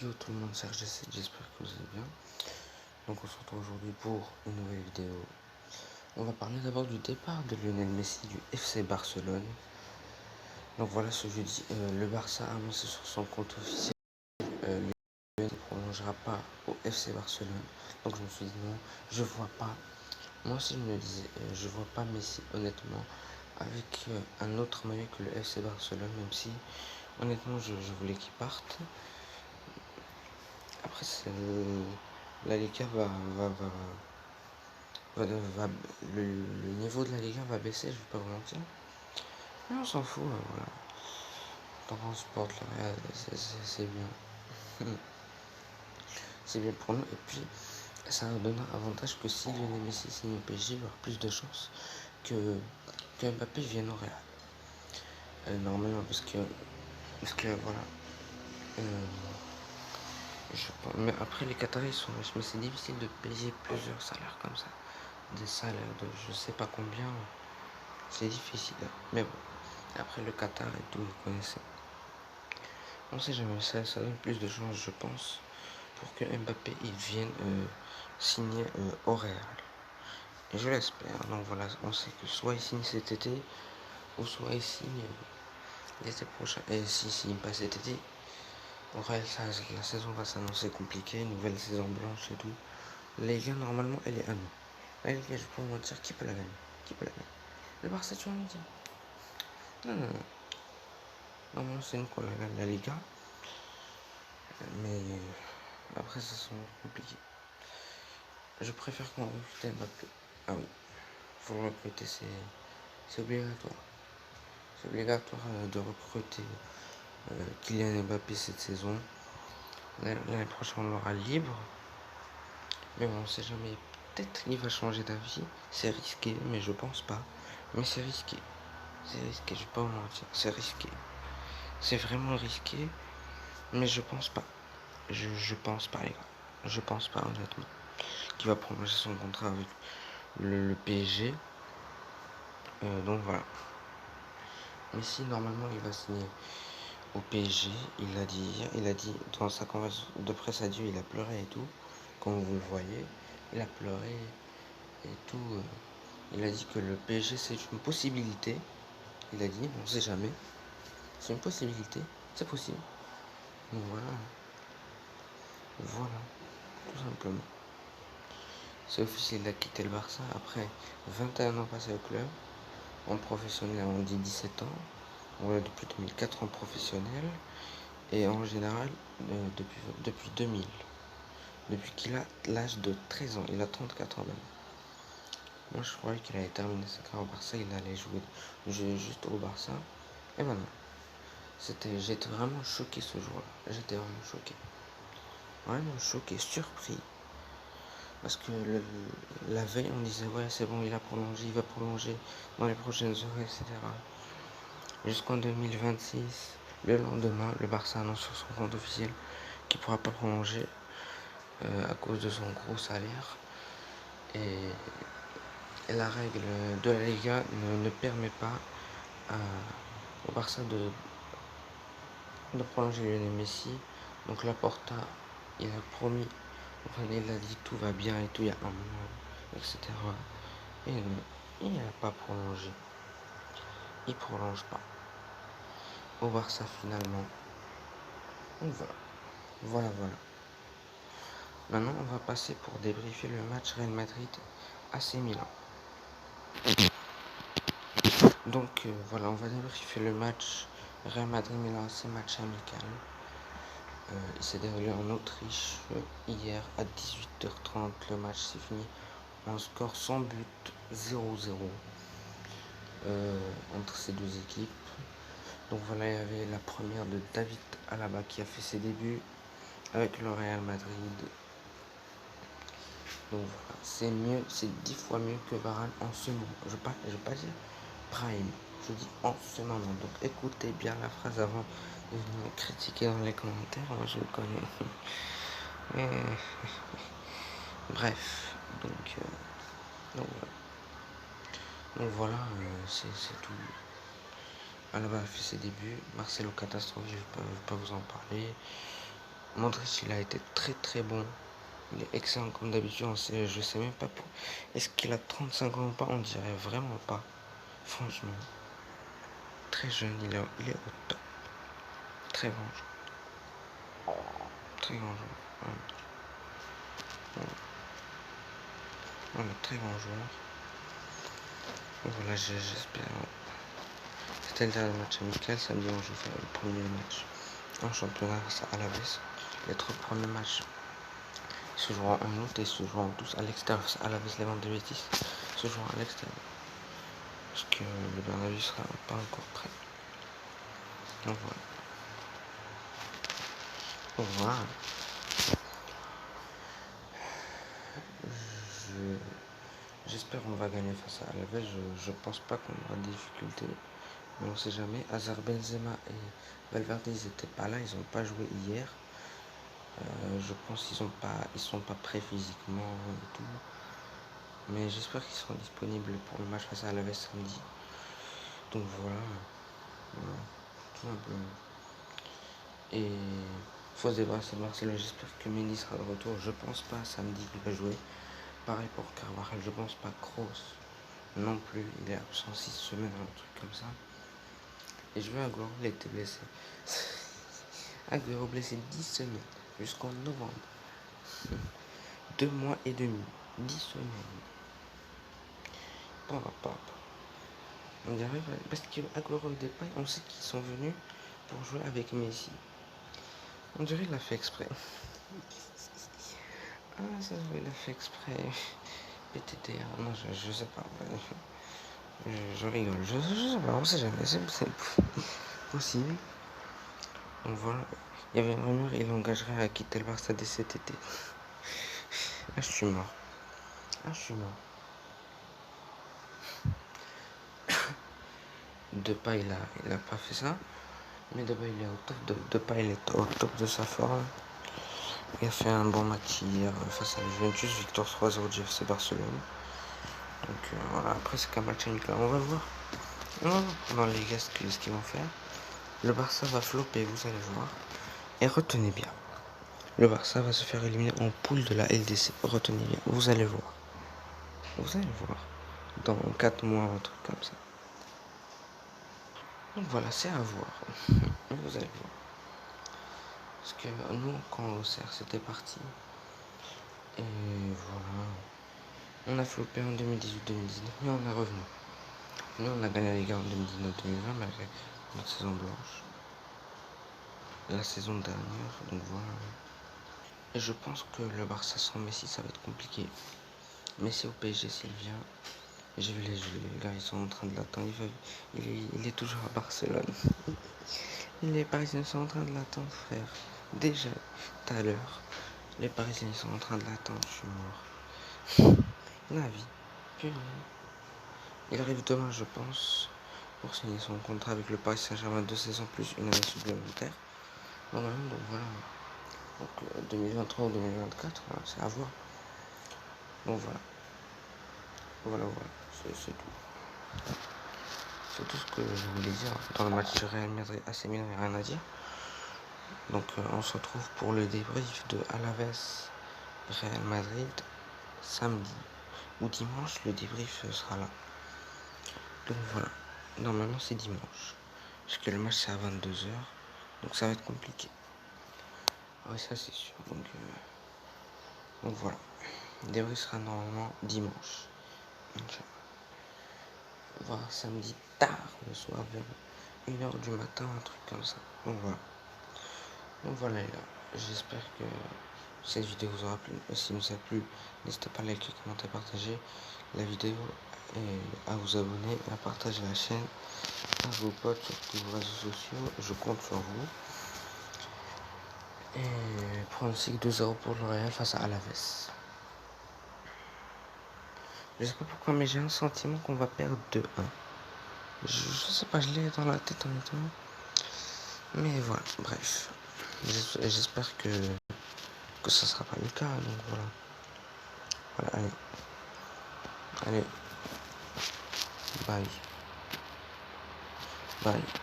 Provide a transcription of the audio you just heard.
Yo tout le monde, c'est RGC, j'espère que vous allez bien. Donc on se retrouve aujourd'hui pour une nouvelle vidéo. On va parler d'abord du départ de Lionel Messi du FC Barcelone. Donc voilà, ce jeudi, le Barça a annoncé sur son compte officiel Lionel ne prolongera pas au FC Barcelone. Donc je me suis dit non, je vois pas. Moi aussi je me disais, je vois pas Messi honnêtement avec un autre maillot que le FC Barcelone, même si honnêtement je voulais qu'il parte. Après, la Liga le niveau de la Liga va baisser, je vais pas vous mentir. Mais on s'en fout, voilà. Tant qu'on supporte le Real, c'est bien. C'est bien pour nous. Et puis, ça donne un avantage que si Lionel Messi signe au PSG, il y aura plus de chances que Mbappé vienne au Real. Normalement, parce que voilà. Euh, mais après, les Qataris sont riches, mais c'est difficile de payer plusieurs salaires comme ça. Des salaires de je sais pas combien. C'est difficile. Mais bon, après le Qatar et tout, vous connaissez. On sait jamais, ça donne plus de chances, je pense, pour que Mbappé il vienne signer au Real. Et je l'espère. Donc voilà, on sait que soit il signe cet été, ou soit il signe l'été prochain. Et si il passe cet été, au Real, la saison va s'annoncer compliquée, nouvelle saison blanche et tout. Les gars, normalement, elle est à nous. Là, les gars, je peux vous mentir, qui peut la gagner? Qui peut la gagner? Le Barça, tu vas me dire. Non, non, non. Normalement, c'est nous qu'on la gagne, la Liga. Mais après, ça sera compliqué. Je préfère qu'on recrute Mbappé. Ah oui, faut le recruter, c'est obligatoire. C'est obligatoire de recruter Kylian Mbappé cette saison. L'année prochaine, on l'aura libre. Mais bon, on sait jamais. Peut-être qu'il va changer d'avis. C'est risqué, mais je pense pas. Mais c'est risqué. C'est risqué, je vais pas vous mentir. C'est risqué. C'est vraiment risqué, mais je pense pas. Je pense pas, les gars. Je pense pas, honnêtement. Qu'il va prolonger son contrat avec le PSG. Donc voilà. Mais si normalement il va signer au PSG, il a dit hier, il a dit dans sa conversation de presse à Dieu, il a pleuré et tout, comme vous le voyez, il a pleuré et tout. Il a dit que le PSG c'est une possibilité. Il a dit, on sait jamais, c'est une possibilité, c'est possible. Donc voilà, voilà, tout simplement. C'est officiel, il a quitté le Barça après 21 ans passés au club, en professionnel on dit 17 ans, voilà depuis 2004 en professionnel. Et en général, depuis 2000, depuis qu'il a l'âge de 13 ans, il a 34 ans même. Moi je croyais qu'il allait terminer sa carrière au Barça, il allait jouer juste au Barça. Et maintenant, j'étais vraiment choqué ce jour-là. J'étais vraiment choqué. Vraiment choqué, surpris. Parce que la veille, on disait ouais c'est bon, il a prolongé, il va prolonger dans les prochaines heures, etc. Jusqu'en 2026, le lendemain, le Barça annonce sur son compte officiel qu'il ne pourra pas prolonger à cause de son gros salaire. Et la règle de la Liga ne permet pas au Barça de prolonger Lionel Messi. Donc Laporta, il a promis, enfin il a dit tout va bien et tout, il y a un mois, etc. Et non, il n'a pas prolongé. Il prolonge pas. Au Barça finalement. Donc voilà. Voilà, voilà. Maintenant, on va passer pour débriefer le match Real Madrid AC Milan. Donc voilà, on va débriefer le match Real Madrid-Milan AC, match amical. Il s'est déroulé en Autriche hier à 18h30. Le match s'est fini en score sans but 0-0 entre ces deux équipes. Donc voilà, il y avait la première de David Alaba qui a fait ses débuts avec le Real Madrid. Donc voilà, c'est mieux, c'est 10 fois mieux que Varane en ce moment. Je ne vais pas dire prime, je dis en ce moment. Donc écoutez bien la phrase avant de venir critiquer dans les commentaires. Moi je le connais. Bref, donc voilà, c'est tout. Alaba a fait ses débuts. Marcelo catastrophe, je ne vais pas vous en parler. Modric, il a été très très bon. Il est excellent comme d'habitude. Je sais même pas est-ce qu'il a 35 ans ou pas. On dirait vraiment pas. Franchement. Très jeune, il est au top. Très grand joueur. Très grand joueur. Voilà, très grand joueur. Voilà, j'espère. C'était le dernier match amical. Samedi, on joue le premier match en championnat face à Alaves. Les 3 premiers matchs se joueront en août et se joueront tous à l'extérieur face à Alaves Levant de Betis. Se joueront à l'extérieur. Parce que le Bernabéu sera pas encore prêt. Donc voilà. Au revoir. J'espère qu'on va gagner face à Alaves. Je pense pas qu'on aura des difficultés. Mais on sait jamais. Hazard, Benzema et Valverde, ils étaient pas là. Ils ont pas joué hier. Je pense qu'ils sont pas prêts physiquement et tout. Mais j'espère qu'ils seront disponibles pour le match face à Alaves samedi. Donc voilà. Tout simplement. Et faut se débarrasser de Marcelo. J'espère que Mendy sera de retour. Je pense pas samedi qu'il va jouer. Pareil pour Carvajal. Je pense pas. Kroos non plus. Il est absent 6 semaines, un truc comme ça. Et je veux Agüero, il a été blessé. Agüero blessé 10 semaines jusqu'en novembre. 2 mois et demi. 10 semaines. On dirait parce que Agüero et Depay, on sait qu'ils sont venus pour jouer avec Messi. On dirait qu'il a fait exprès. Ah, ça se voit, il a fait exprès. PTT, non, je sais pas. Je rigole, je sais pas, on sait jamais, c'est possible. Donc voilà, il y avait une rumeur, il engagerait à quitter le Barça dès cet été. Ah, je suis mort. Depay, il a pas fait ça. Mais Depay, il est au top Depay, il est au top de sa forme. Il a fait un bon match hier face à la Juventus, victoire 3-0 du FC Barcelone. Donc voilà, après c'est qu'un match amical, on va voir. On va voir pendant les gars ce qu'ils vont faire. Le Barça va flopper, vous allez voir. Et retenez bien, le Barça va se faire éliminer en poule de la LDC. Retenez bien, vous allez voir. Vous allez voir. Dans 4 mois, un truc comme ça. Donc voilà, c'est à voir. Vous allez voir. Parce que nous, quand au CR, c'était parti. Et voilà. On a floppé en 2018-2019, mais on est revenu. Nous, on a gagné la Ligue en 2019-2020, malgré notre saison blanche. La saison dernière, donc voilà. Et je pense que le Barça sans Messi, ça va être compliqué. Messi au PSG, s'il vient, j'ai vu les gars, ils sont en train de l'attendre. Il est toujours à Barcelone. Les Parisiens sont en train de l'attendre, frère. Déjà, tout à l'heure, les Parisiens ils sont en train de l'attendre, je suis mort. La vie. Purée. Il arrive demain, je pense, pour signer son contrat avec le Paris Saint-Germain 2 saisons plus une année supplémentaire. Normalement, donc voilà. Donc 2023 ou 2024, hein, c'est à voir. Donc voilà. Voilà. C'est tout. C'est tout ce que je voulais dire. Dans le match Real Madrid AC Milan, il n'y a rien à dire. Donc on se retrouve pour le débrief de Alaves Real Madrid samedi ou dimanche. Le débrief sera là. Donc voilà. Normalement c'est dimanche. Parce que le match c'est à 22h. Donc ça va être compliqué. Oui, ça c'est sûr. Donc voilà. Le débrief sera normalement dimanche. Voilà, samedi tard le soir vers 1h du matin, un truc comme ça. Donc voilà les gars. J'espère que cette vidéo vous aura plu. Et si vous a plu, n'hésitez pas à liker, commenter, partager la vidéo et à vous abonner, à partager la chaîne à vos potes sur tous vos réseaux sociaux. Je compte sur vous. Et pronostic 2-0 pour le Real face à Alaves. Je sais pas pourquoi, mais j'ai un sentiment qu'on va perdre 2-1. Je sais pas, je l'ai dans la tête honnêtement. Mais voilà, bref. J'espère que ça sera pas le cas. Donc voilà. Voilà, allez. Bye.